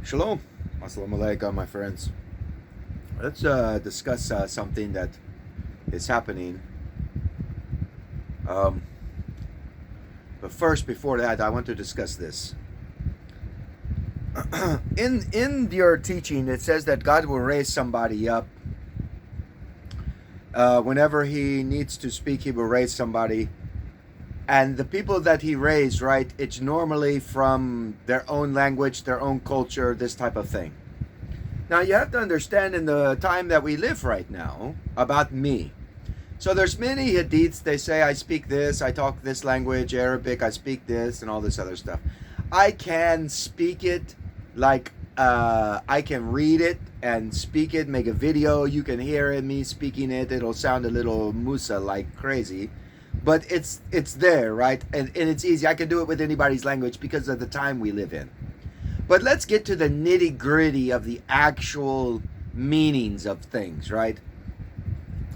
Shalom. Assalamu alaikum, my friends. Let's discuss something that is happening. But first, before that, I want to discuss this. In your teaching, it says that God will raise somebody up. Whenever He needs to speak, He will raise somebody. And the people that He raised, right, it's normally from their own language, their own culture, this type of thing. Now, you have to understand in the time that we live right now about me. So there's many hadiths, they say, I speak this, I talk this language, Arabic, I speak this, and all this other stuff. I can speak it like, I can read it and speak it, make a video, you can hear it, me speaking it, it'll sound a little Musa like crazy. But it's there, right? And it's easy. I can do it with anybody's language because of the time we live in. But let's get to the nitty-gritty of the actual meanings of things, right?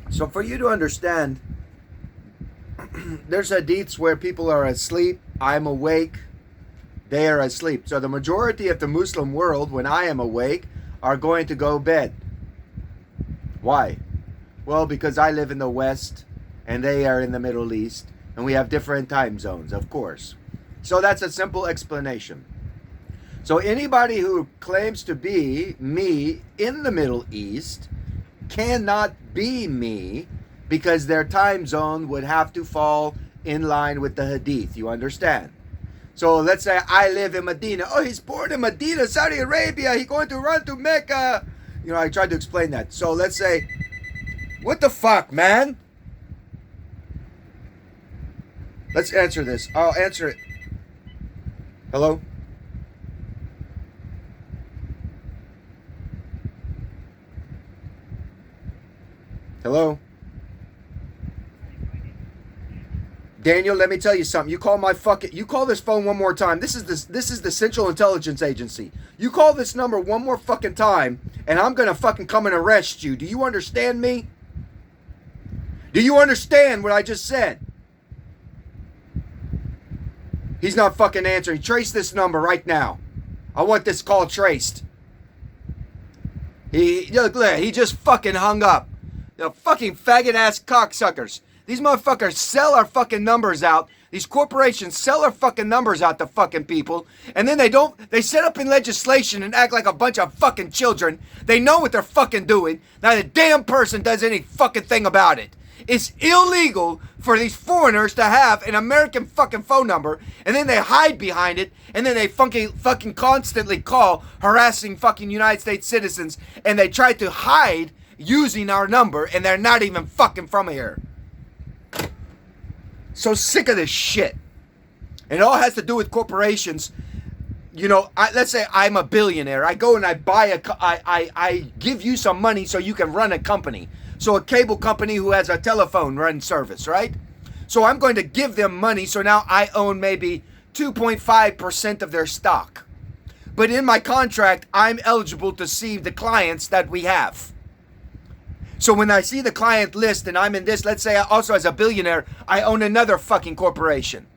So for you to understand, there's hadiths where people are asleep, I'm awake, they are asleep. So the majority of the Muslim world, when I am awake, are going to go bed. Why? Well, because I live in the West, and they are in the Middle East, and we have different time zones, of course. So that's a simple explanation. So anybody who claims to be me in the Middle East cannot be me because their time zone would have to fall in line with the Hadith. You understand? So let's say I live in Medina. Oh, he's born in Medina, Saudi Arabia. He's going to run to Mecca. You know, I tried to explain that. So let's say, what the fuck, man? Let's answer this. I'll answer it. Hello? Hello? Daniel, let me tell you something. You call this phone one more time. This is the Central Intelligence Agency. You call this number one more fucking time, and I'm gonna fucking come and arrest you. Do you understand me? Do you understand what I just said? He's not fucking answering. Trace this number right now. I want this call traced. He just fucking hung up. You know, fucking faggot ass cocksuckers. These motherfuckers sell our fucking numbers out. These corporations sell our fucking numbers out to fucking people. And then they set up in legislation and act like a bunch of fucking children. They know what they're fucking doing. Not a damn person does any fucking thing about it. It's illegal for these foreigners to have an American fucking phone number, and then they hide behind it, and then they fucking constantly call harassing fucking United States citizens, and they try to hide using our number, and they're not even fucking from here. So sick of this shit. And it all has to do with corporations. You know, let's say I'm a billionaire. I go and I buy I give you some money so you can run a company. So a cable company who has a telephone run service, right? So I'm going to give them money. So now I own maybe 2.5% of their stock. But in my contract, I'm eligible to see the clients that we have. So when I see the client list and I'm in this, let's say also as a billionaire, I own another fucking corporation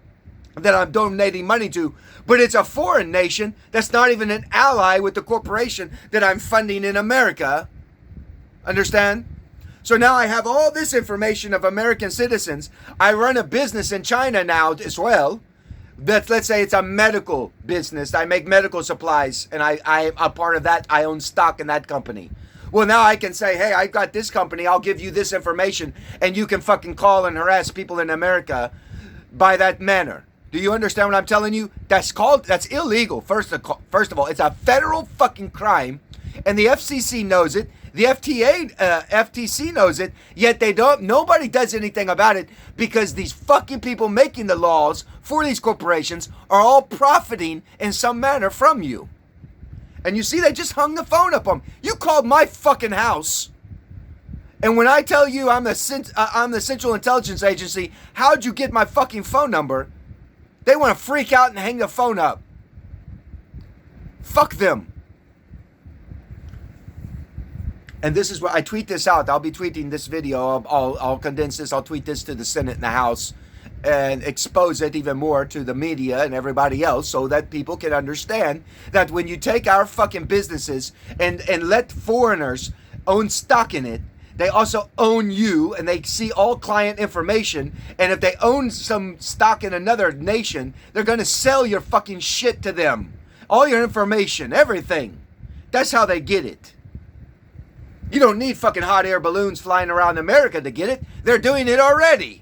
that I'm donating money to. But it's a foreign nation that's not even an ally with the corporation that I'm funding in America. Understand? So now I have all this information of American citizens. I run a business in China now as well. Let's say it's a medical business. I make medical supplies, and I'm a part of that. I own stock in that company. Well, now I can say, hey, I've got this company. I'll give you this information, and you can fucking call and harass people in America by that manner. Do you understand what I'm telling you? That's illegal. First of all, it's a federal fucking crime, and the FCC knows it. The FTC knows it, yet nobody does anything about it because these fucking people making the laws for these corporations are all profiting in some manner from you. And you see, they just hung the phone up on me. You called my fucking house, and when I tell you I'm the Central Intelligence Agency, how'd you get my fucking phone number? They want to freak out and hang the phone up. Fuck them. And this is what I tweet this out. I'll be tweeting this video. I'll condense this. I'll tweet this to the Senate and the House. and expose it even more to the media and everybody else so that people can understand that when you take our fucking businesses and let foreigners own stock in it, they also own you, and they see all client information. And if they own some stock in another nation, they're going to sell your fucking shit to them. All your information, everything. That's how they get it. You don't need fucking hot air balloons flying around America to get it. They're doing it already.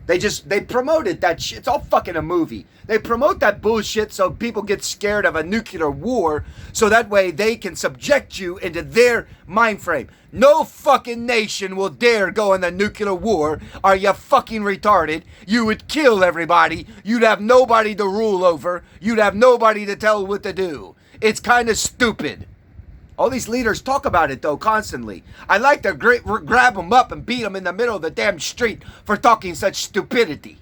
They promoted that shit. It's all fucking a movie. They promote that bullshit so people get scared of a nuclear war, so that way they can subject you into their mind frame. No fucking nation will dare go in the nuclear war. Are you fucking retarded? You would kill everybody. You'd have nobody to rule over. You'd have nobody to tell what to do. It's kind of stupid. All these leaders talk about it, though, constantly. I like to grab them up and beat them in the middle of the damn street for talking such stupidity.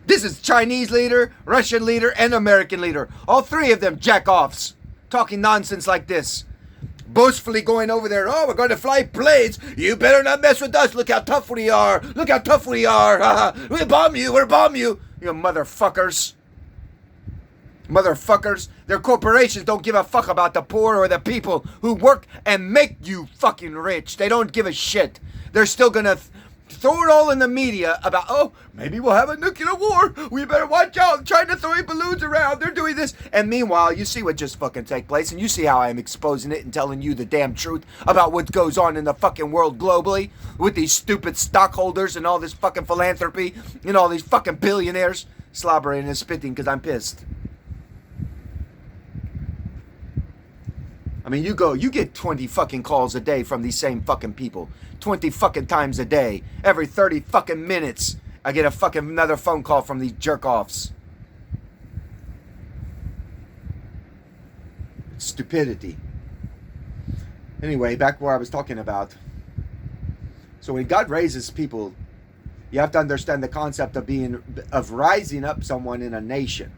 This is Chinese leader, Russian leader, and American leader. All three of them jack-offs talking nonsense like this. Boastfully going over there, oh, we're going to fly planes. You better not mess with us. Look how tough we are. Look how tough we are. We'll bomb you. We'll bomb you. You motherfuckers. Motherfuckers. Their corporations don't give a fuck about the poor or the people who work and make you fucking rich. They don't give a shit. They're still gonna throw it all in the media about, oh, maybe we'll have a nuclear war. We better watch out. Trying to throw balloons around. They're doing this. And meanwhile, you see what just fucking take place, and you see how I'm exposing it and telling you the damn truth about what goes on in the fucking world globally with these stupid stockholders and all this fucking philanthropy and all these fucking billionaires slobbering and spitting because I'm pissed. I mean, you get 20 fucking calls a day from these same fucking people. 20 fucking times a day. Every 30 fucking minutes, I get a fucking another phone call from these jerk-offs. Stupidity. Anyway, back to where I was talking about. So when God raises people, you have to understand the concept of rising up someone in a nation.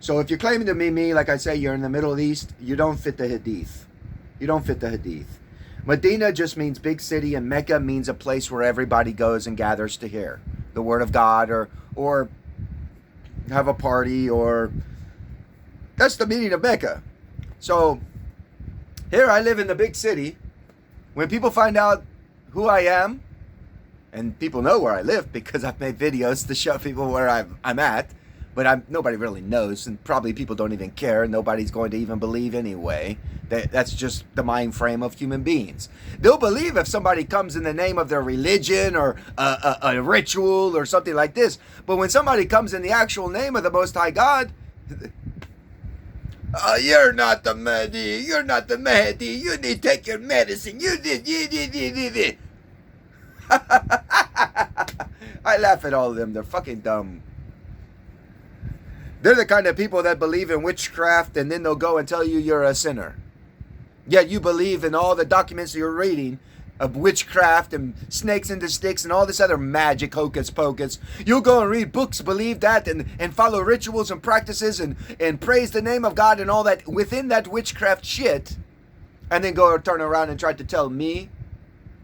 So if you're claiming to be me, like I say, you're in the Middle East, you don't fit the Hadith. You don't fit the Hadith. Medina just means big city, and Mecca means a place where everybody goes and gathers to hear the word of God or have a party, or that's the meaning of Mecca. So here I live in the big city. When people find out who I am, and people know where I live because I've made videos to show people where I'm at, but nobody really knows, and probably people don't even care. Nobody's going to even believe anyway. That's just the mind frame of human beings. They'll believe if somebody comes in the name of their religion or a ritual or something like this. But when somebody comes in the actual name of the Most High God, you're not the Mahdi. You're not the Mahdi. You need to take your medicine. You did. I laugh at all of them. They're fucking dumb. They're the kind of people that believe in witchcraft, and then they'll go and tell you you're a sinner. Yet you believe in all the documents you're reading of witchcraft and snakes into sticks and all this other magic hocus pocus. You'll go and read books, believe that, and follow rituals and practices and praise the name of God and all that within that witchcraft shit, and then go and turn around and try to tell me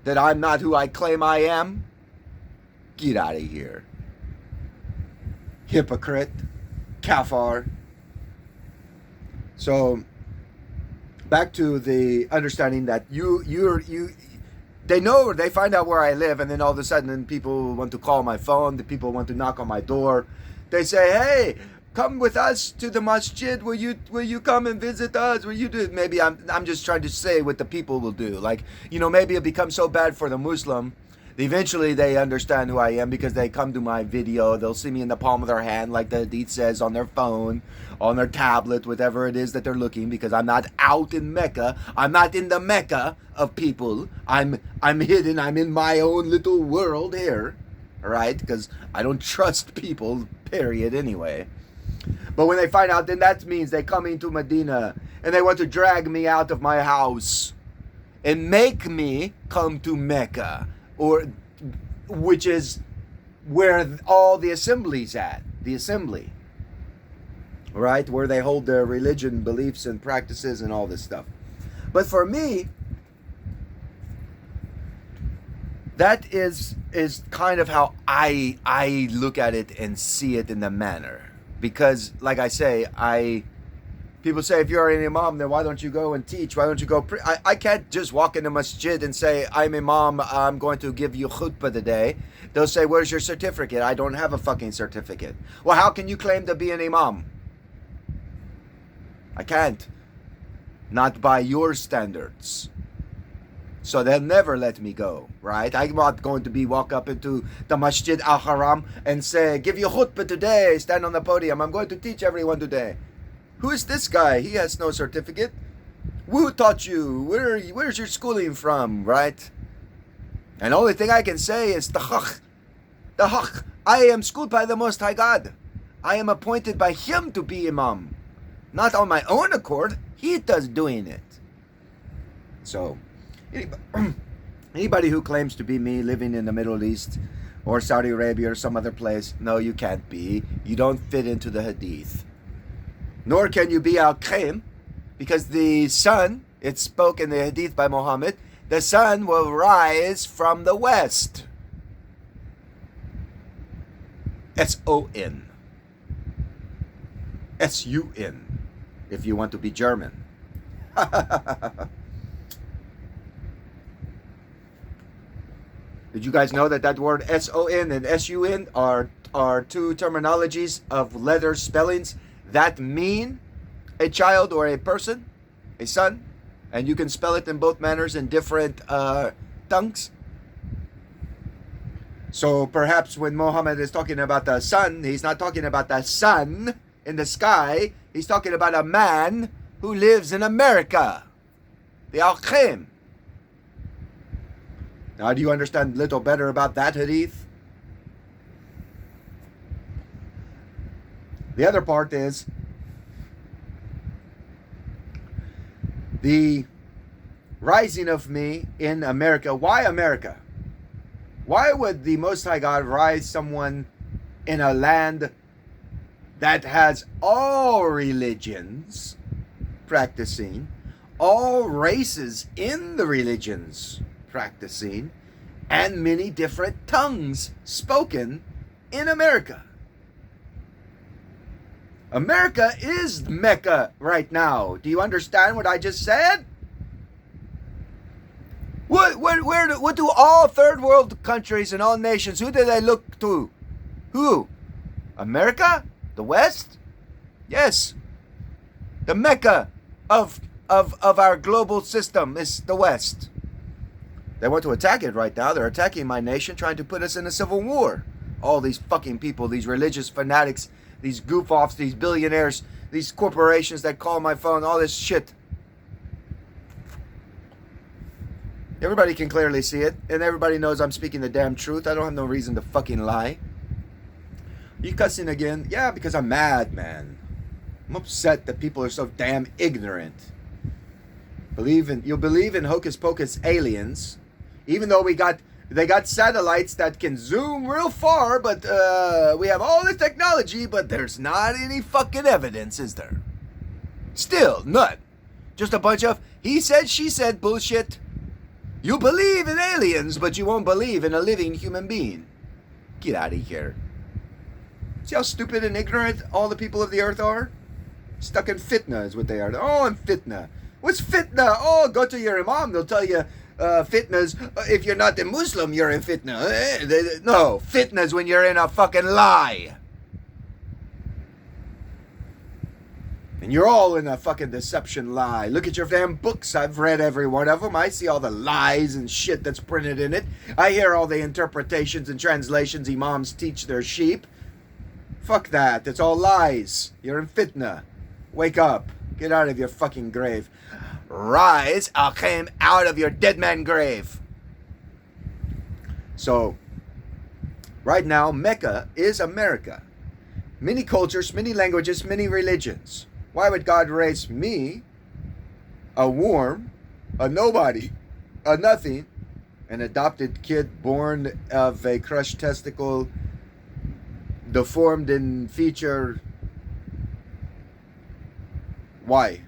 that I'm not who I claim I am. Get out of here. Hypocrite. Kafar. So back to the understanding that they know, or they find out where I live, and then all of a sudden people want to call my phone, the people want to knock on my door. They say, hey, come with us to the masjid. Will you come and visit us? Will you do? Maybe I'm just trying to say what the people will do. Like, maybe it becomes so bad for the Muslim. Eventually they understand who I am because they come to my video. They'll see me in the palm of their hand, like the Hadith says, on their phone, on their tablet, whatever it is that they're looking, because I'm not out in Mecca. I'm not in the Mecca of people. I'm hidden. I'm in my own little world here, right? Because I don't trust people, period, anyway. But when they find out, then that means they come into Medina and they want to drag me out of my house and make me come to Mecca. Or, which is where all the assembly's at, the assembly, right? Where they hold their religion, beliefs, and practices and all this stuff. But for me, that is kind of how I look at it and see it in the manner. Because, like I say, people say, if you're an imam, then why don't you go and teach? Why don't you go? I can't just walk in the masjid and say, I'm imam, I'm going to give you khutbah today. They'll say, where's your certificate? I don't have a fucking certificate. Well, how can you claim to be an imam? I can't. Not by your standards. So they'll never let me go, right? I'm not going to walk up into the Masjid Al-Haram and say, give you khutbah today, stand on the podium, I'm going to teach everyone today. Who is this guy? He has no certificate. Who taught you? Where's your schooling from, right? And the only thing I can say is Tahach. I am schooled by the Most High God. I am appointed by Him to be Imam. Not on my own accord. He does doing it. So, anybody who claims to be me living in the Middle East or Saudi Arabia or some other place, no, you can't be. You don't fit into the Hadith. Nor can you be Al-Qaim, because the sun, it's spoken in the Hadith by Muhammad, the sun will rise from the west. S-O-N. S-U-N, if you want to be German. Did you guys know that word S-O-N and S-U-N are two terminologies of letter spellings that mean a child or a person, a son, and you can spell it in both manners in different tongues. So perhaps when Muhammad is talking about the sun, he's not talking about the sun in the sky. He's talking about a man who lives in America, the Al-Qaim. Now, do you understand a little better about that hadith? The other part is the rising of me in America. Why America? Why would the Most High God rise someone in a land that has all religions practicing, all races in the religions practicing, and many different tongues spoken in America? America is Mecca right now. Do you understand what I just said? What do all third world countries and all nations, who do they look to? Who? America? The West? Yes. The Mecca of our global system is the West. They want to attack it right now. They're attacking my nation, trying to put us in a civil war. All these fucking people, these religious fanatics, these goof-offs, these billionaires, these corporations that call my phone, all this shit. Everybody can clearly see it, and everybody knows I'm speaking the damn truth. I don't have no reason to fucking lie. You cussing again? Yeah, because I'm mad, man. I'm upset that people are so damn ignorant. You'll believe in hocus pocus aliens, even though they got satellites that can zoom real far, but we have all this technology, but there's not any fucking evidence, is there? Still, none. Just a bunch of he said, she said bullshit. You believe in aliens, but you won't believe in a living human being. Get out of here. See how stupid and ignorant all the people of the earth are? Stuck in fitna is what they are. Oh, I'm fitna. What's fitna? Oh, go to your imam. They'll tell you fitna's, if you're not a Muslim, you're in fitna. No, fitna's when you're in a fucking lie. And you're all in a fucking deception lie. Look at your damn books. I've read every one of them. I see all the lies and shit that's printed in it. I hear all the interpretations and translations imams teach their sheep. Fuck that. It's all lies. You're in fitna. Wake up. Get out of your fucking grave. Rise, Al-Qaim, out of your dead man grave. So, right now, Mecca is America. Many cultures, many languages, many religions. Why would God raise me, a worm, a nobody, a nothing, an adopted kid born of a crushed testicle, deformed in feature? Why?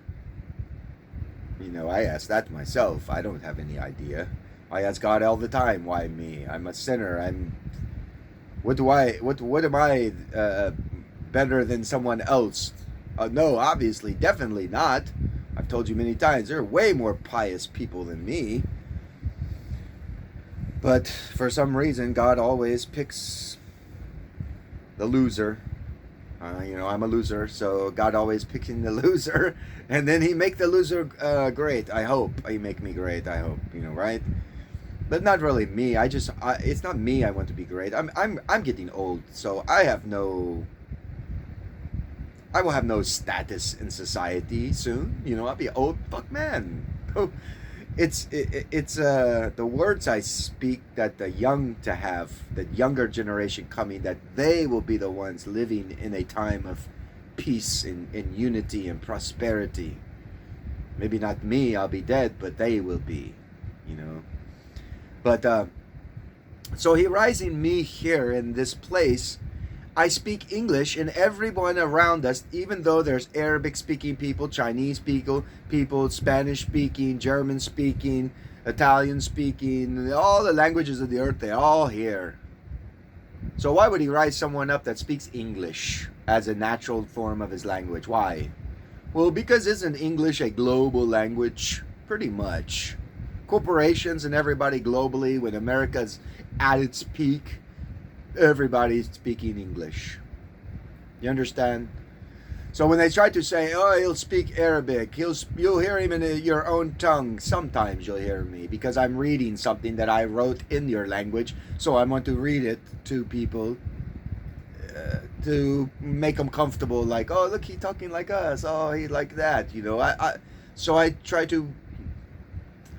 You know, I asked that myself. I don't have any idea. I ask God all the time, why me? I'm a sinner. What am I better than someone else? No, obviously, definitely not. I've told you many times, there are way more pious people than me. But for some reason, God always picks the loser. I'm a loser, so God always picking the loser, and then He make the loser great. I hope He make me great. I hope, right? But not really me. It's not me. I want to be great. I'm getting old, so I will have no status in society soon. I'll be old. Fuck man. It's the words I speak that the younger generation coming, that they will be the ones living in a time of peace and unity and prosperity. Maybe not me, I'll be dead, but they will be, But so He rising me here in this place. I speak English, and everyone around us, even though there's Arabic-speaking people, Chinese-speaking people, Spanish-speaking, German-speaking, Italian-speaking, all the languages of the earth, they all hear. So why would He rise someone up that speaks English as a natural form of his language? Why? Well, because isn't English a global language? Pretty much. Corporations and everybody globally, when America's at its peak, everybody's speaking English. You understand? So when they try to say, oh, he'll speak Arabic, you'll hear him in your own tongue. Sometimes you'll hear me, because I'm reading something that I wrote in your language. So I want to read it to people to make them comfortable. Like, oh, look, he's talking like us. Oh, he like that. So I try to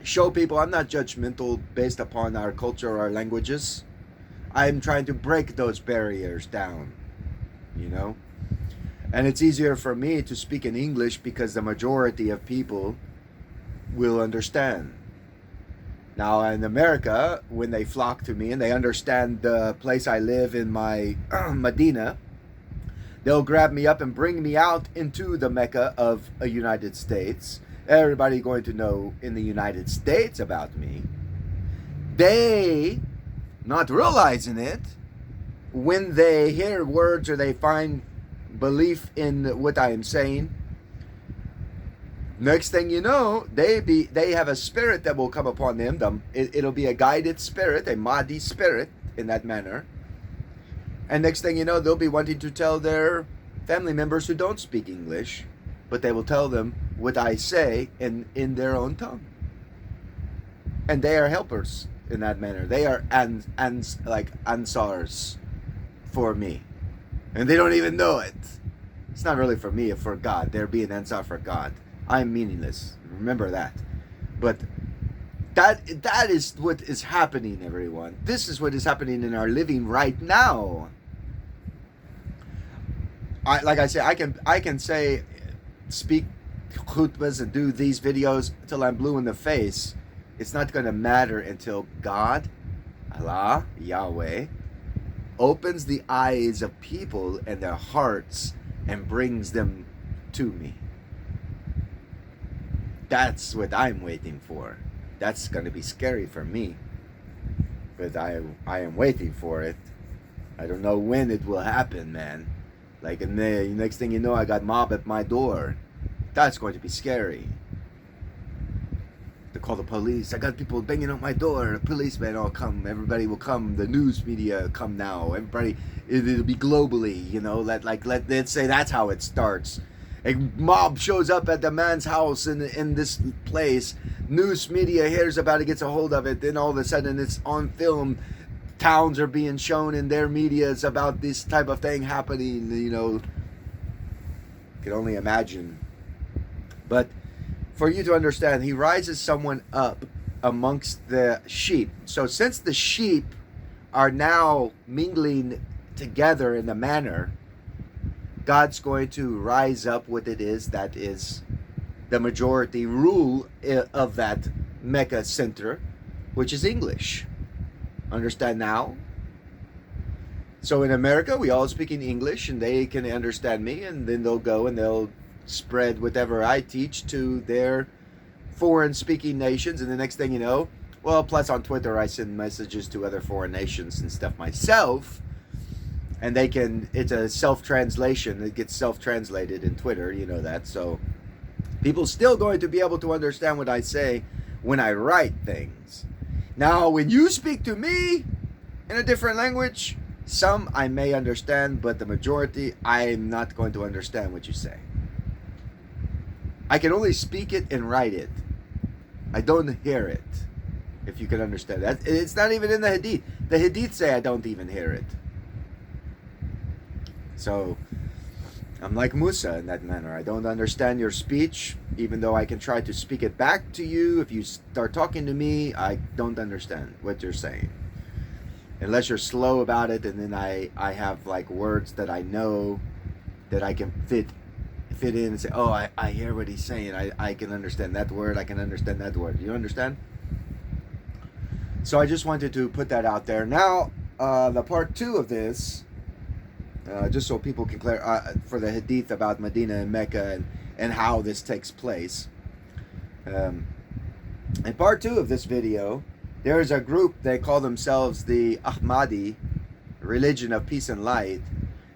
show people I'm not judgmental based upon our culture or our languages. I'm trying to break those barriers down, And it's easier for me to speak in English because the majority of people will understand. Now in America, when they flock to me and they understand the place I live in, my Medina, they'll grab me up and bring me out into the Mecca of the United States. Everybody going to know in the United States about me. They, not realizing it, when they hear words or they find belief in what I am saying, next thing you know, they have a spirit that will come upon them. It'll be a guided spirit, a Mahdi spirit in that manner. And next thing you know, they'll be wanting to tell their family members who don't speak English, but they will tell them what I say in their own tongue. And they are helpers in that manner. They are like ansars for me. And they don't even know it. It's not really for me, it's for God. They're being ansar for God. I'm meaningless. Remember that. But that is what is happening, everyone. This is what is happening in our living right now. Like I say, I can speak khutbahs and do these videos till I'm blue in the face. It's not going to matter until God, Allah, Yahweh, opens the eyes of people and their hearts and brings them to me. That's what I'm waiting for. That's going to be scary for me. But I am waiting for it. I don't know when it will happen, man. Like, and the next thing you know, I got mob at my door. That's going to be scary. To call the police. I got people banging on my door. The policemen all come. Everybody will come. The news media come now. Everybody, it'll be globally, let's say that's how it starts. A mob shows up at the man's house in this place. News media hears about it, gets a hold of it. Then all of a sudden it's on film. Towns are being shown in their medias about this type of thing happening. You can only imagine. But for you to understand, he rises someone up amongst the sheep. So since the sheep are now mingling together in a manner, God's going to rise up what it is that is the majority rule of that Mecca center, which is English. Understand now? So in America, we all speak in English and they can understand me, and then they'll go and they'll spread whatever I teach to their foreign speaking nations, and the next thing you know, Well, plus on Twitter, I send messages to other foreign nations and stuff myself. And they can, it's a self-translation. It gets self-translated in Twitter, you know that. So people still going to be able to understand what I say when I write things. Now, when you speak to me in a different language, some I may understand, but the majority, I'm not going to understand what you say. I can only speak it and write it. I don't hear it, if you can understand that. It's not even in the Hadith. The Hadith say I don't even hear it. So, I'm like Musa in that manner. I don't understand your speech, even though I can try to speak it back to you. If you start talking to me, I don't understand what you're saying. Unless you're slow about it, and then I have like words that I know that I can fit in and say, oh, I hear what he's saying. I can understand that word. I can understand that word. You understand? So I just wanted to put that out there. Now, the part 2 of this, just so people can clear, for the Hadith about Medina and Mecca and how this takes place. In part 2 of this video, there's a group, they call themselves the Al-Mahdi, Religion of Peace and Light.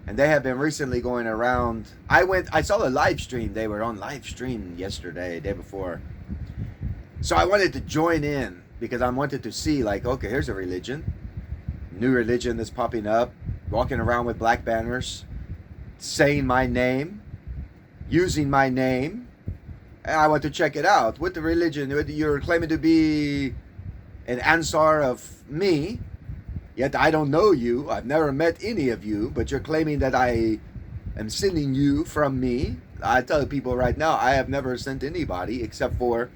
And they have been recently going around. I saw a live stream. They were on live stream yesterday, day before. So I wanted to join in because I wanted to see, like, okay, here's a religion. New religion that's popping up. Walking around with black banners. Saying my name. Using my name. And I want to check it out. What the religion, you're claiming to be an Ansar of me. Yet I don't know you. I've never met any of you. But you're claiming that I am sending you from me. I tell people right now, I have never sent anybody except for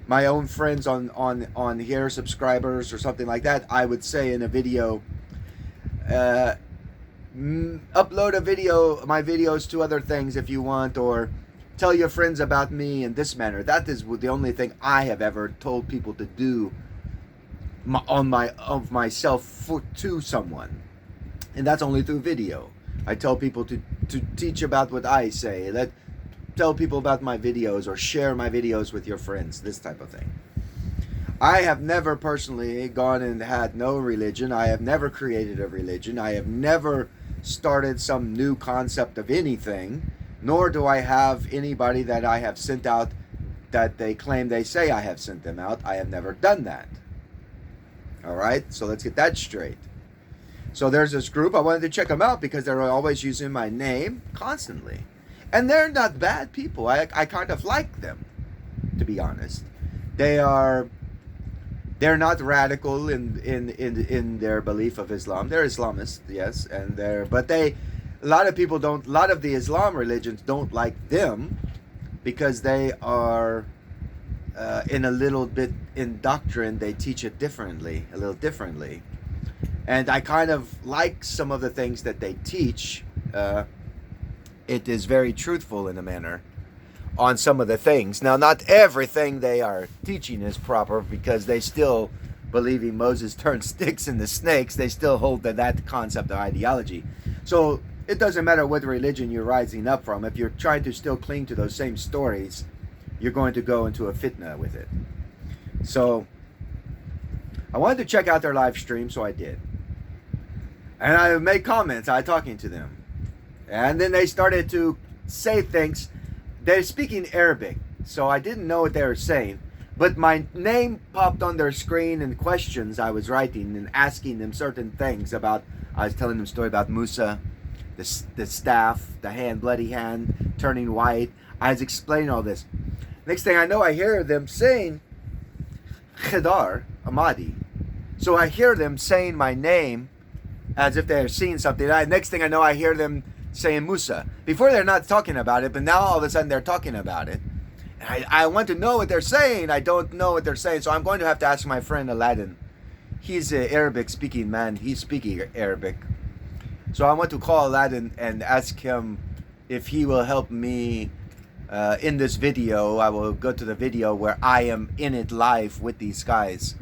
my own friends on here, subscribers or something like that. I would say in a video, upload a video, my videos to other things if you want, or tell your friends about me in this manner. That is the only thing I have ever told people to do of myself to someone, and that's only through video. I tell people to teach about what I say, tell people about my videos, or share my videos with your friends, this type of thing. I have never personally gone and had no religion. I have never created a religion. I have never started some new concept of anything, nor do I have anybody that I have sent out that they claim they say I have sent them out. I have never done that. All right, so let's get that straight. So there's this group. I wanted to check them out because they're always using my name constantly. And they're not bad people. I kind of like them, to be honest. They're not radical in their belief of Islam. They're Islamists, yes, a lot of people don't, a lot of the Islam religions don't like them because they are in a little bit in doctrine, they teach it differently, a little differently. And I kind of like some of the things that they teach. It is very truthful in a manner on some of the things. Now, not everything they are teaching is proper because they still, believing Moses turned sticks into snakes, they still hold to that concept of ideology. So it doesn't matter what religion you're rising up from. If you're trying to still cling to those same stories, you're going to go into a fitna with it. So I wanted to check out their live stream, so I did. And I made comments, I talking to them. And then they started to say things. They're speaking Arabic, so I didn't know what they were saying. But my name popped on their screen and questions I was writing and asking them certain things about. I was telling them a story about Musa, the staff, the hand, bloody hand, turning white. I was explaining all this. Next thing I know, I hear them saying Khidar, Al-Mahdi. So I hear them saying my name as if they're seeing something. Next thing I know, I hear them saying Musa. Before they're not talking about it, but now all of a sudden they're talking about it. And I want to know what they're saying. I don't know what they're saying, so I'm going to have to ask my friend Aladdin. He's an Arabic-speaking man. He's speaking Arabic. So I want to call Aladdin and ask him if he will help me in this video. I will go to the video where I am in it live with these guys.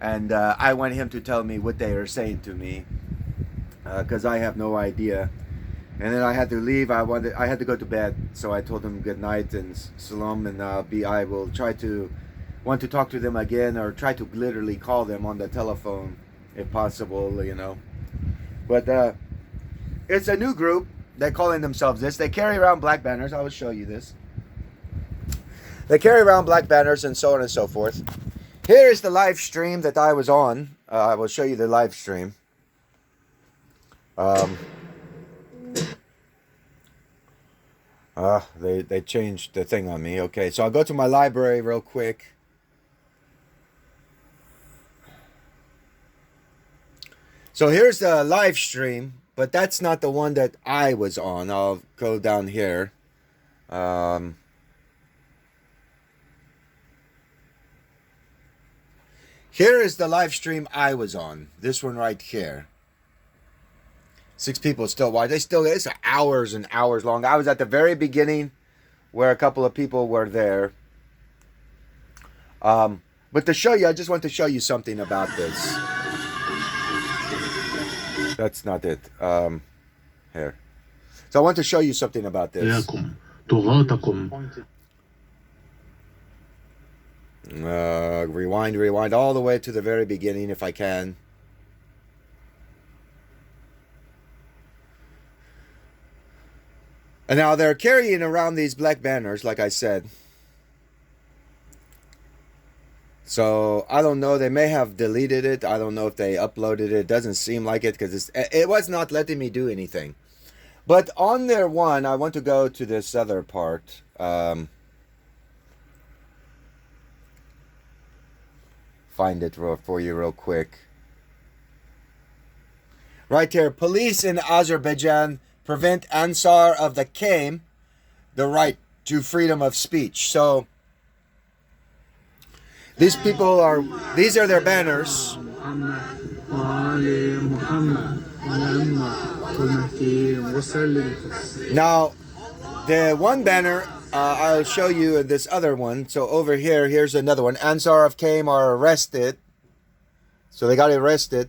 And I want him to tell me what they are saying to me, because I have no idea. And then I had to leave. I had to go to bed, so I told him good night and salam, and I will try to want to talk to them again, or try to literally call them on the telephone if possible, But it's a new group. They're calling themselves this. They carry around black banners. I will show you this. They carry around black banners and so on and so forth. Here is the live stream that I was on. I will show you the live stream. They changed the thing on me. Okay, so I'll go to my library real quick. So here's the live stream, but that's not the one that I was on. I'll go down here. Here is the live stream I was on. This one right here. 6 people still watch. It's hours and hours long. I was at the very beginning where a couple of people were there. But to show you, I just want to show you something about this. That's not it. Here. So I want to show you something about this. Rewind all the way to the very beginning if I can. And now they're carrying around these black banners, like I said. So I don't know. They may have deleted it. I don't know if they uploaded it. It doesn't seem like it because it was not letting me do anything. But on their one, I want to go to this other part. Find it for you real quick. Right here. Police in Azerbaijan prevent Ansar of the Qaim the right to freedom of speech. So these are their banners. Now, the one banner I'll show you this other one. So over here, here's another one. Ansar of Qaim are arrested. So they got arrested.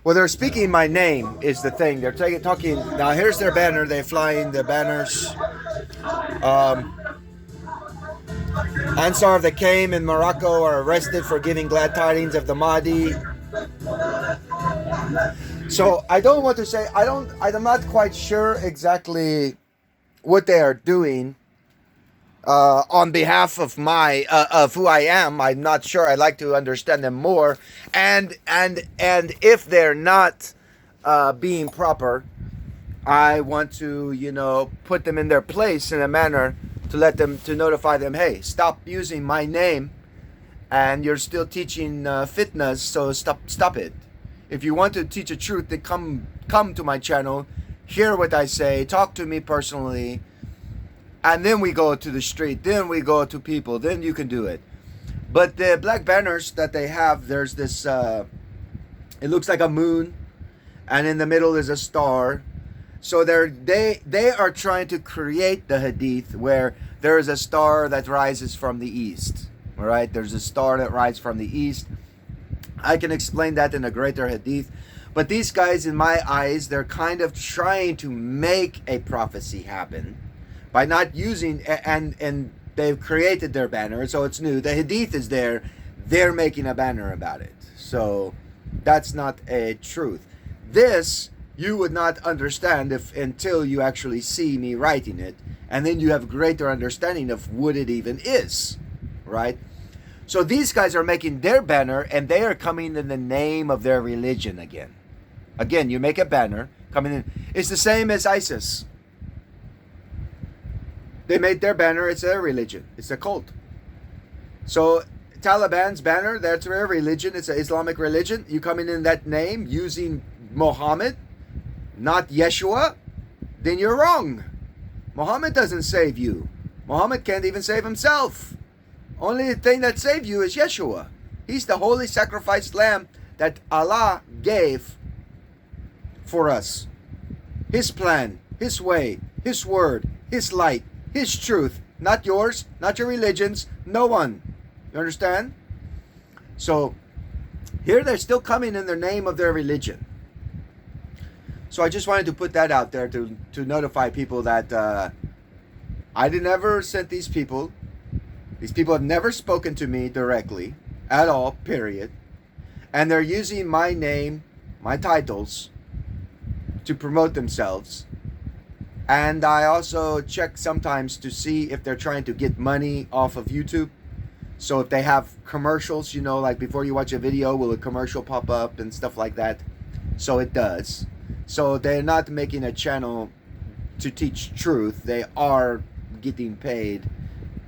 Well, they're speaking my name is the thing. They're talking. Now, here's their banner. They're flying the banners. Ansar of the Qaim in Morocco are arrested for giving glad tidings of the Mahdi. So I don't want to say, I'm not quite sure exactly what they are doing on behalf of of who I am. I'm not sure. I'd like to understand them more. And if they're not being proper, I want to, put them in their place in a manner to notify them, hey, stop using my name, and you're still teaching fitness, so stop it. If you want to teach a truth, then come to my channel, hear what I say, talk to me personally, and then we go to the street, then we go to people, then you can do it. But the black banners that they have, there's this, it looks like a moon, and in the middle is a star. So they are trying to create the hadith where there is a star that rises from the east. All right, there's a star that rises from the east. I can explain that in a greater hadith. But these guys, in my eyes, they're kind of trying to make a prophecy happen by not using, and they've created their banner, so it's new. The hadith is there. They're making a banner about it. So that's not a truth. This you would not understand until you actually see me writing it, and then you have greater understanding of what it even is, right? So these guys are making their banner, and they are coming in the name of their religion again. Again, you make a banner coming in. It's the same as ISIS. They made their banner. It's their religion. It's a cult. So Taliban's banner, that's their religion. It's an Islamic religion. You come in that name using Muhammad, not Yeshua, then you're wrong. Muhammad doesn't save you. Muhammad can't even save himself. Only thing that saves you is Yeshua. He's the holy sacrificed lamb that Allah gave for us. His plan, His way, His word, His light, His truth. Not yours, not your religions, no one. You understand? So here they're still coming in the name of their religion. So I just wanted to put that out there to notify people that I never sent these people. These people have never spoken to me directly at all, period. And they're using my name, my titles, to promote themselves. And I also check sometimes to see if they're trying to get money off of YouTube. So if they have commercials, you know, like before you watch a video, will a commercial pop up and stuff like that? So it does. So they're not making a channel to teach truth. They are getting paid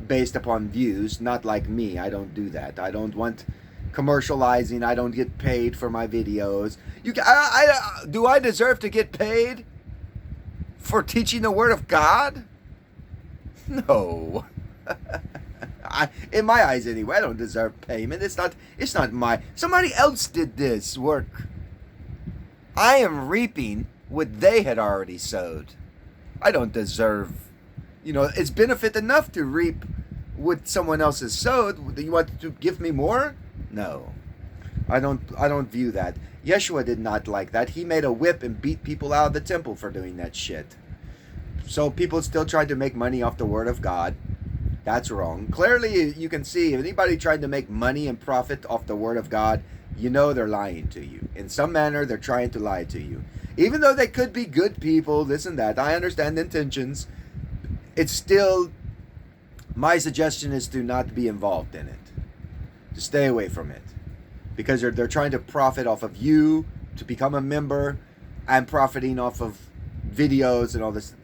based upon views, not like me. I don't do that. I don't want commercializing. I don't get paid for my videos. Do I deserve to get paid for teaching the Word of God? No. In my eyes anyway, I don't deserve payment. It's not my, somebody else did this work. I am reaping what they had already sowed. I don't deserve, it's benefit enough to reap what someone else has sowed. You want to give me more? No. I don't view that. Yeshua did not like that. He made a whip and beat people out of the temple for doing that shit. So people still tried to make money off the Word of God. That's wrong. Clearly, you can see if anybody tried to make money and profit off the Word of God, they're lying to you. In some manner, they're trying to lie to you. Even though they could be good people, this and that, I understand intentions. It's still, my suggestion is to not be involved in it. To stay away from it. Because they're trying to profit off of you, to become a member, and profiting off of videos and all this.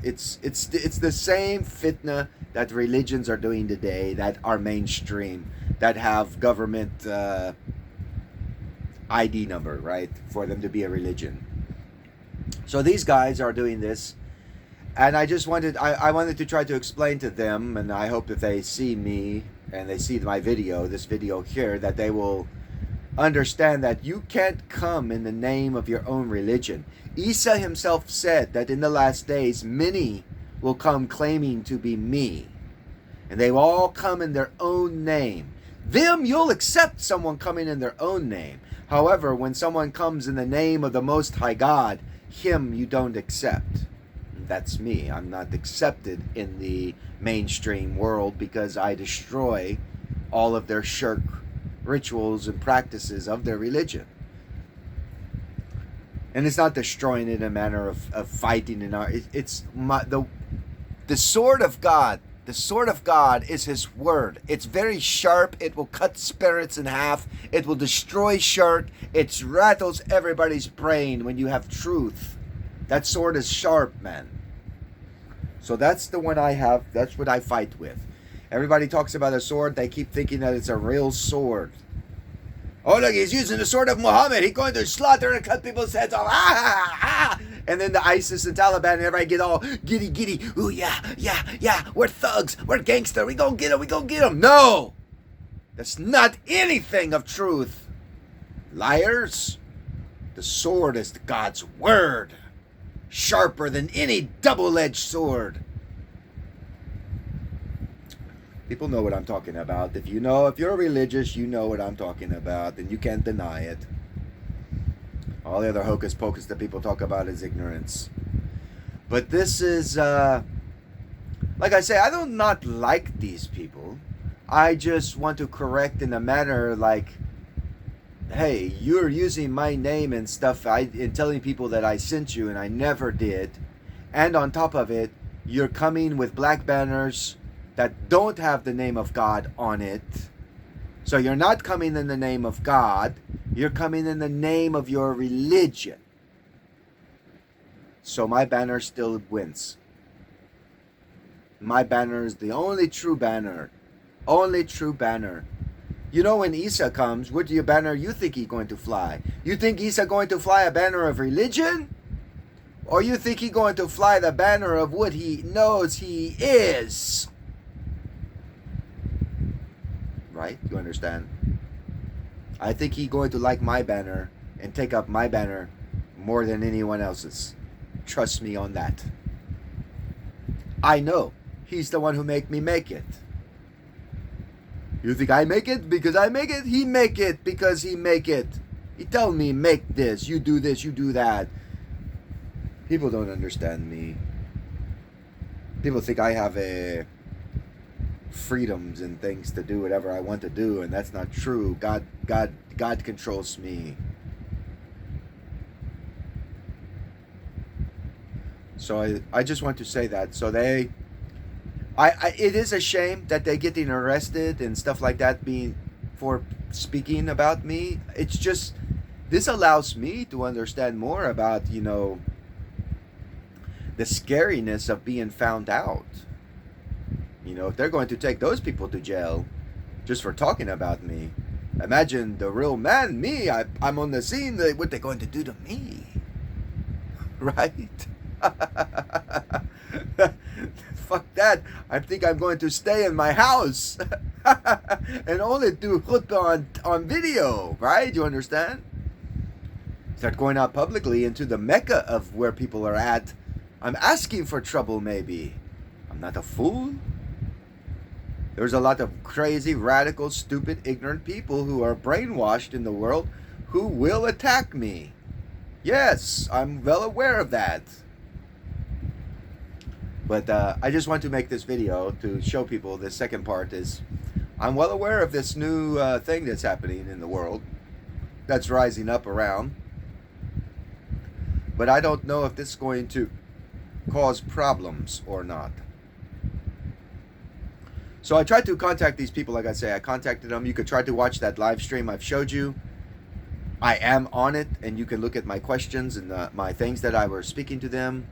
It's the same fitna that religions are doing today, that are mainstream, that have government ID number, right, for them to be a religion. So these guys are doing this, and I wanted to try to explain to them, and I hope if they see me and they see my video, this video here, that they will understand that you can't come in the name of your own religion. Isa himself said that in the last days, many will come claiming to be me. And they will all come in their own name. Them, you'll accept someone coming in their own name. However, when someone comes in the name of the Most High God, him you don't accept. That's me. I'm not accepted in the mainstream world because I destroy all of their shirk rituals and practices of their religion. And it's not destroying it in a manner of fighting in our. It's the sword of God. The sword of God is His word. It's very sharp. It will cut spirits in half. It will destroy shirk. It rattles everybody's brain when you have truth. That sword is sharp, man. So that's the one I have. That's what I fight with. Everybody talks about a sword. They keep thinking that it's a real sword. Oh, look, he's using the sword of Muhammad. He's going to slaughter and cut people's heads off. And then the ISIS and Taliban and everybody get all giddy. Ooh, yeah. We're thugs. We're gangster. We gonna get him. No! That's not anything of truth. Liars. The sword is God's word. Sharper than any double-edged sword. People know what I'm talking about. If you're religious, you know what I'm talking about, and you can't deny it. All the other hocus pocus that people talk about is ignorance. But this is, like I say, I do not like these people. I just want to correct in a manner like, hey, you're using my name and stuff in telling people that I sent you, and I never did. And on top of it, you're coming with black banners that don't have the name of God on it. So you're not coming in the name of God. You're coming in the name of your religion. So my banner still wins. My banner is the only true banner. Only true banner. You know, when Isa comes, what banner you think he's going to fly? You think Isa going to fly a banner of religion? Or you think he's going to fly the banner of what he knows he is? Right? You understand? I think he's going to like my banner and take up my banner more than anyone else's. Trust me on that. I know. He's the one who make me make it. You think I make it because I make it? He make it because he make it. He tell me, make this, you do that. People don't understand me. People think I have a freedoms and things to do whatever I want to do, and that's not true. God controls me. So I just want to say that. So it is a shame that they're getting arrested and stuff like that for speaking about me. It's just, this allows me to understand more about, the scariness of being found out. If they're going to take those people to jail just for talking about me, imagine the real man, me. I'm on the scene. What they're going to do to me, right? Fuck that. I think I'm going to stay in my house and only do khutbah on video, right? You understand? Start going out publicly into the mecca of where people are at. I'm asking for trouble, maybe. I'm not a fool. There's a lot of crazy, radical, stupid, ignorant people who are brainwashed in the world who will attack me. Yes, I'm well aware of that. But I just want to make this video to show people the second part is I'm well aware of this new thing that's happening in the world that's rising up around. But I don't know if this is going to cause problems or not. So I tried to contact these people, like I say. I contacted them. You could try to watch that live stream I've showed you. I am on it, and you can look at my questions and my things that I was speaking to them.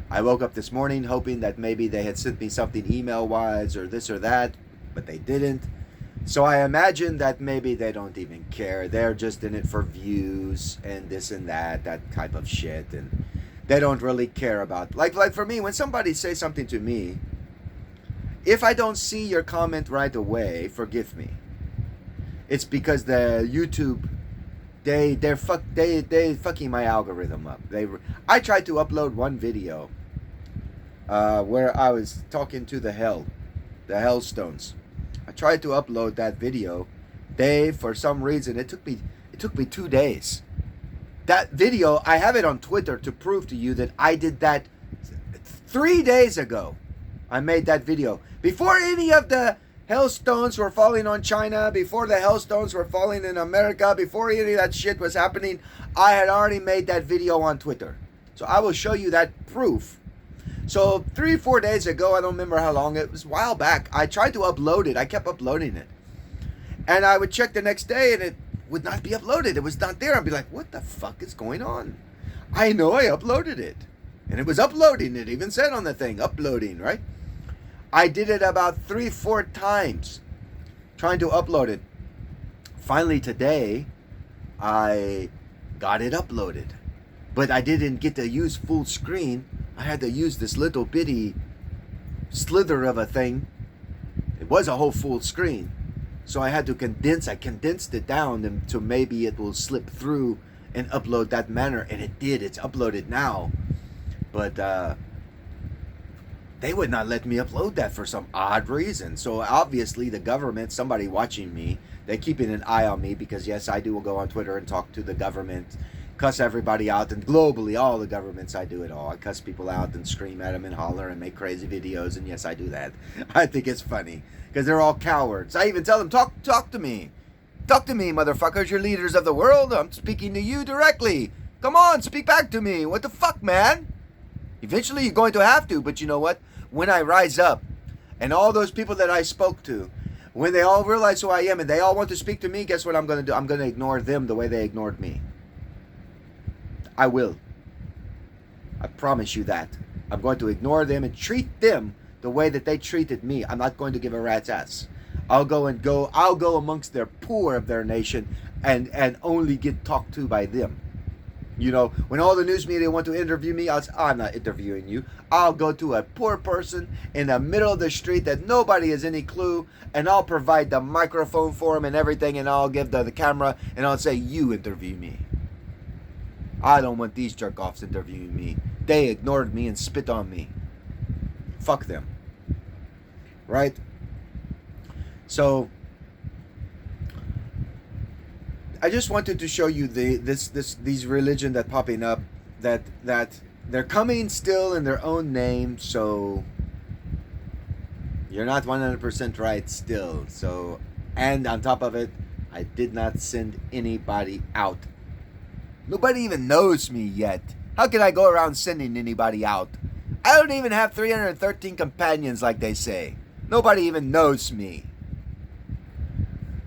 I woke up this morning hoping that maybe they had sent me something email-wise or this or that, but they didn't. So I imagine that maybe they don't even care. They're just in it for views and this and that type of shit, and they don't really care about. Like for me, when somebody says something to me, if I don't see your comment right away, forgive me. It's because the YouTube, they fucking my algorithm up. I tried to upload one video where I was talking to the Hellstones. I tried to upload that video. For some reason, it took me 2 days. That video, I have it on Twitter to prove to you that I did that 3 days ago. I made that video before any of the hailstones were falling on China, before the hailstones were falling in America, before any of that shit was happening. I had already made that video on Twitter. So I will show you that proof. So 3-4 days ago, I don't remember how long, it was a while back, I tried to upload it. I kept uploading it. And I would check the next day and it would not be uploaded. It was not there. I'd be like, what the fuck is going on? I know I uploaded it. And it was uploading. It even said on the thing, uploading, right? I did it about 3-4 times trying to upload it. Finally today, I got it uploaded. But I didn't get to use full screen. I had to use this little bitty slither of a thing. It was a whole full screen. So I had to condense. I condensed it down to maybe it will slip through and upload that manner. And it did. It's uploaded now. But they would not let me upload that for some odd reason. So obviously the government, somebody watching me, they're keeping an eye on me because yes, I do go on Twitter and talk to the government, cuss everybody out, and globally, all the governments, I do it all. I cuss people out and scream at them and holler and make crazy videos, and yes, I do that. I think it's funny because they're all cowards. I even tell them, talk to me. Talk to me, motherfuckers. You're leaders of the world. I'm speaking to you directly. Come on, speak back to me. What the fuck, man? Eventually, you're going to have to, but you know what? When I rise up, and all those people that I spoke to, when they all realize who I am and they all want to speak to me, guess what I'm going to do? I'm going to ignore them the way they ignored me. I will. I promise you that. I'm going to ignore them and treat them the way that they treated me. I'm not going to give a rat's ass. I'll go amongst their poor of their nation and only get talked to by them. You know, when all the news media want to interview me, I'm not interviewing you. I'll go to a poor person in the middle of the street that nobody has any clue, and I'll provide the microphone for him and everything, and I'll give the camera, and I'll say, you interview me. I don't want these jerk-offs interviewing me. They ignored me and spit on me. Fuck them. Right? So I just wanted to show you these religion that popping up that they're coming still in their own name. So You're not 100% right still. So, and on top of it, I did not send anybody out. Nobody even knows me yet. How can I go around sending anybody out? I don't even have 313 companions like they say. Nobody even knows me.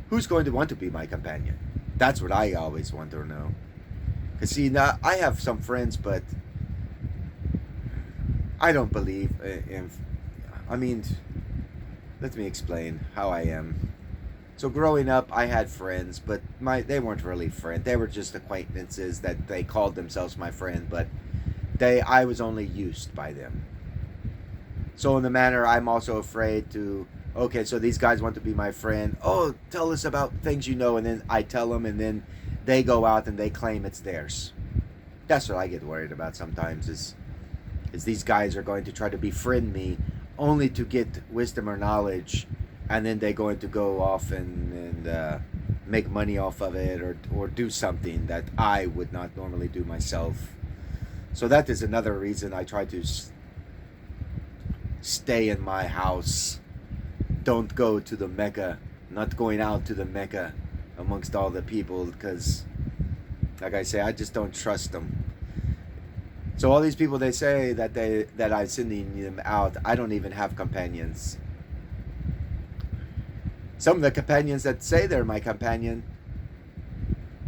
Who's going to want to be my companion? That's what I always want to know. Because see, now I have some friends, but I don't believe in... I mean, let me explain how I am. So growing up, I had friends, but they weren't really friends. They were just acquaintances that they called themselves my friend, but I was only used by them. So in the manner, I'm also afraid to, okay, so these guys want to be my friend. Oh, tell us about things you know, and then I tell them, and then they go out and they claim it's theirs. That's what I get worried about sometimes, is these guys are going to try to befriend me only to get wisdom or knowledge, and then they're going to go off and make money off of it, or do something that I would not normally do myself. So that is another reason I try to stay in my house. Don't go to the Mecca. Not going out to the Mecca amongst all the people, because, like I say, I just don't trust them. So all these people, they say that I'm sending them out. I don't even have companions. Some of the companions that say they're my companion,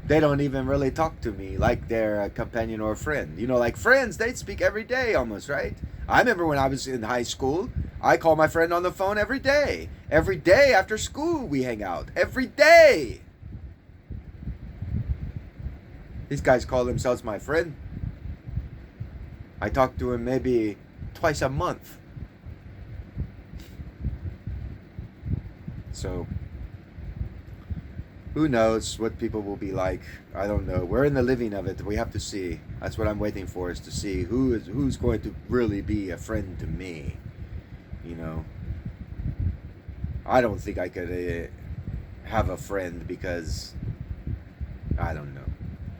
they don't even really talk to me like they're a companion or a friend. You know, like friends, they speak every day almost, right? I remember when I was in high school, I call my friend on the phone every day. Every day after school, we hang out. Every day. These guys call themselves my friend. I talk to him maybe twice a month. So, who knows what people will be like? I don't know. We're in the living of it. We have to see. That's what I'm waiting for, is to see who's going to really be a friend to me. You know, I don't think I could have a friend, because I don't know.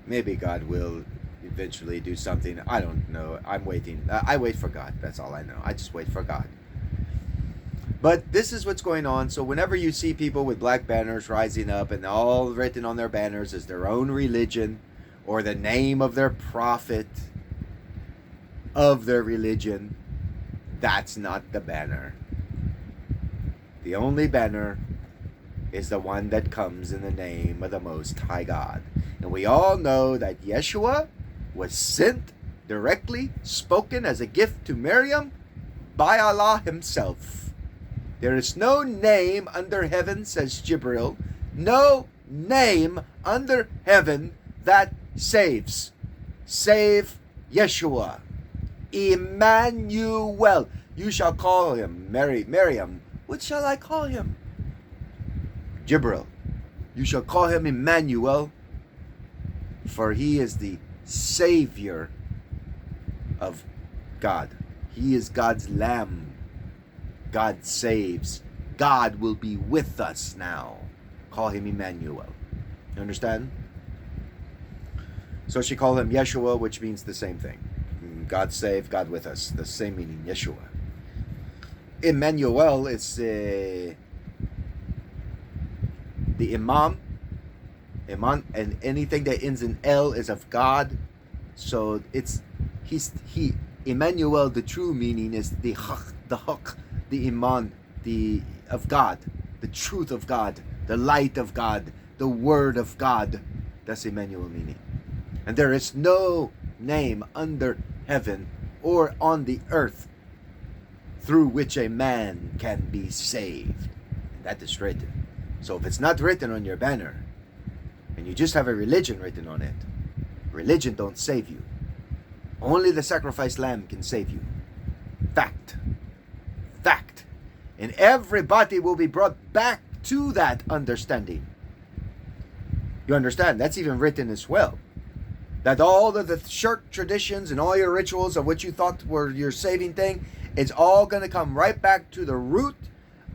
Maybe God will eventually do something. I don't know. I'm waiting. I wait for God. That's all I know. I just wait for God. But this is what's going on. So whenever you see people with black banners rising up, and all written on their banners is their own religion or the name of their prophet of their religion, that's not the banner. The only banner is the one that comes in the name of the Most High God. And we all know that Yeshua was sent directly, spoken as a gift to Miriam by Allah himself. There is no name under heaven, says Jibril, no name under heaven that saves, save Yeshua. Emmanuel. You shall call him Miriam. What shall I call him? Jibril. You shall call him Emmanuel, for he is the Savior of God. He is God's Lamb. God saves. God will be with us now. Call him Emmanuel. You understand? So she called him Yeshua, which means the same thing. God save, God with us. The same meaning, Yeshua. Emmanuel is the Imam. Imam, and anything that ends in L is of God. So he Emmanuel, the true meaning is the Haq, the Iman, of God, the truth of God, the light of God, the word of God. That's Emmanuel meaning. And there is no name under heaven or on the earth through which a man can be saved. And that is written. So if it's not written on your banner, and you just have a religion written on it, religion don't save you. Only the sacrificed lamb can save you. Fact. Fact. And everybody will be brought back to that understanding. You understand? That's even written as well. That all of the shirk traditions and all your rituals of what you thought were your saving thing, it's all going to come right back to the root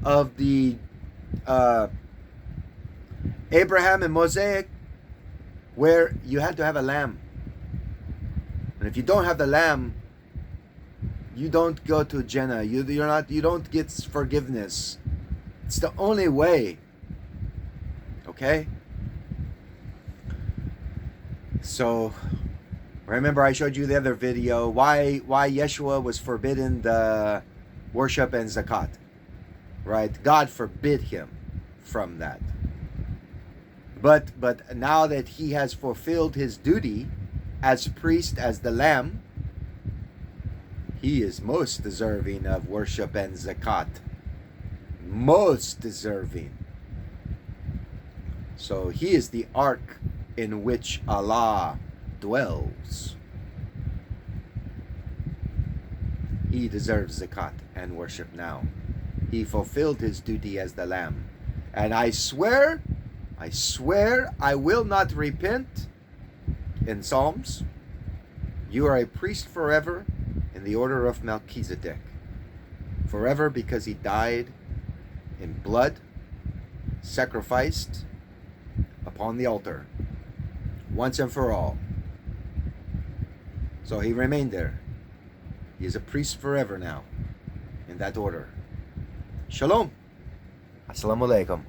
of the Abraham and Mosaic, where you had to have a lamb. And if you don't have the lamb, you don't go to Jannah. You don't get forgiveness. It's the only way. Okay? So remember I showed you the other video why Yeshua was forbidden the worship and zakat. Right? God forbid him from that. But now that he has fulfilled his duty as priest, as the lamb, he is most deserving of worship and zakat. Most deserving. So he is the ark in which Allah dwells. He deserves zakat and worship now. He fulfilled his duty as the lamb. And I swear I will not repent. In Psalms, you are a priest forever in the order of Melchizedek. Forever, because he died in blood, sacrificed upon the altar, once and for all. So he remained there. He is a priest forever now, in that order. Shalom. Assalamu alaikum.